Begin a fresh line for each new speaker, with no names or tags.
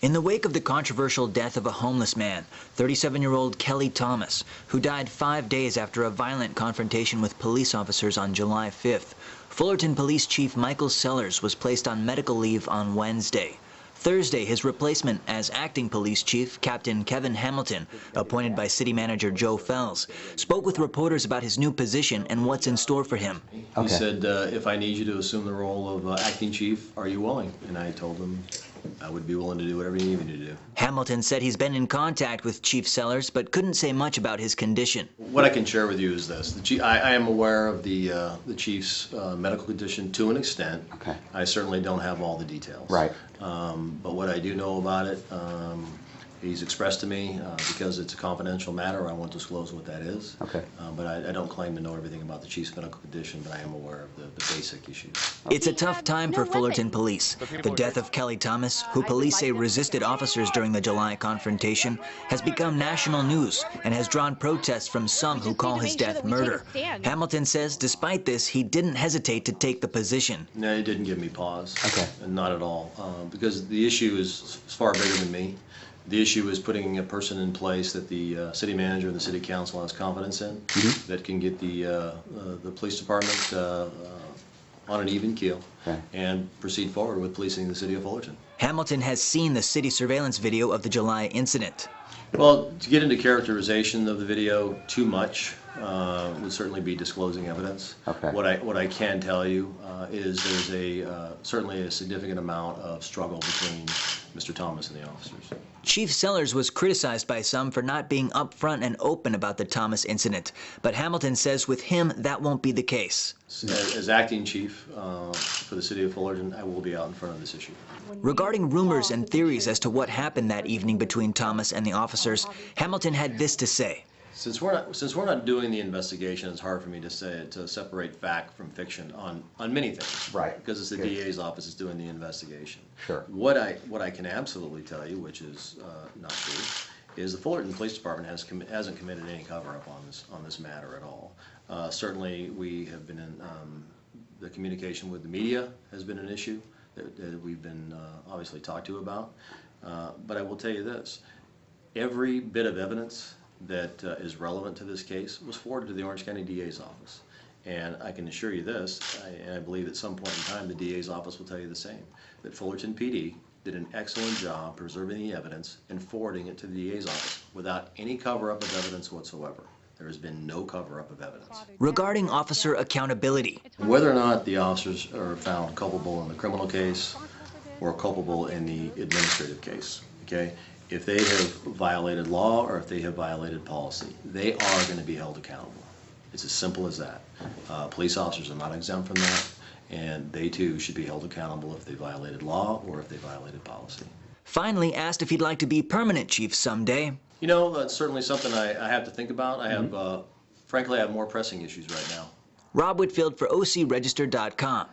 In the wake of the controversial death of a homeless man, 37-year-old Kelly Thomas, who died 5 days after a violent confrontation with police officers on July 5th, Fullerton Police Chief Michael Sellers was placed on medical leave on Wednesday. Thursday, his replacement as acting police chief, Captain Kevin Hamilton, appointed by city manager Joe Fells, spoke with reporters about his new position and what's in store for him.
He said, if I need you to assume the role of acting chief, are you willing? And I told him I would be willing to do whatever you need me to do.
Hamilton said he's been in contact with Chief Sellers, but couldn't say much about his condition.
What I can share with you is this. I am aware of the chief's medical condition to an extent.
Okay.
I certainly don't have all the details.
Right.
But what I do know about it, he's expressed to me, because it's a confidential matter, I won't disclose what that is.
Okay.
But I don't claim to know everything about the chief's medical condition, but I am aware of the basic issues.
It's a tough time for Fullerton police. The death of Kelly Thomas, who police say resisted officers during the July confrontation, has become national news and has drawn protests from some who call his death murder. Hamilton says despite this, he didn't hesitate to take the position.
No, it didn't give me pause.
Okay.
Not at all, because the issue is far bigger than me. The issue is putting a person in place that the city manager and the city council has confidence in, that can get the police department on an even keel, and proceed forward with policing the city of Fullerton.
Hamilton has seen the city surveillance video of the July incident.
Well, to get into characterization of the video too much would certainly be disclosing evidence.
Okay.
What I can tell you is there's certainly a significant amount of struggle between Mr. Thomas and the officers.
Chief Sellers was criticized by some for not being upfront and open about the Thomas incident, but Hamilton says with him that won't be the case.
As acting chief for the city of Fullerton, I will be out in front of this issue.
Regarding rumors and theories as to what happened that evening between Thomas and the officers, Hamilton had this to say.
Since we're not doing the investigation, it's hard for me to separate fact from fiction on many things.
Right.
Because it's the DA's office that's doing the investigation.
Sure.
What I can absolutely tell you, which is not true, is the Fullerton Police Department hasn't committed any cover-up on this matter at all. Certainly, we have been in the communication with the media has been an issue that we've been obviously talked to about. But I will tell you this: every bit of evidence that is relevant to this case was forwarded to the Orange County DA's office. And I can assure you this, and I believe at some point in time the DA's office will tell you the same, that Fullerton PD did an excellent job preserving the evidence and forwarding it to the DA's office without any cover-up of evidence whatsoever. There has been no cover-up of evidence.
Regarding officer accountability.
Whether or not the officers are found culpable in the criminal case or culpable in the administrative case, okay? If they have violated law or if they have violated policy, they are going to be held accountable. It's as simple as that. Police officers are not exempt from that, and they too should be held accountable if they violated law or if they violated policy.
Finally asked if he'd like to be permanent chief someday.
You know, that's certainly something I have to think about. I have, frankly, I have more pressing issues right now.
Rob Whitfield for OCRegister.com.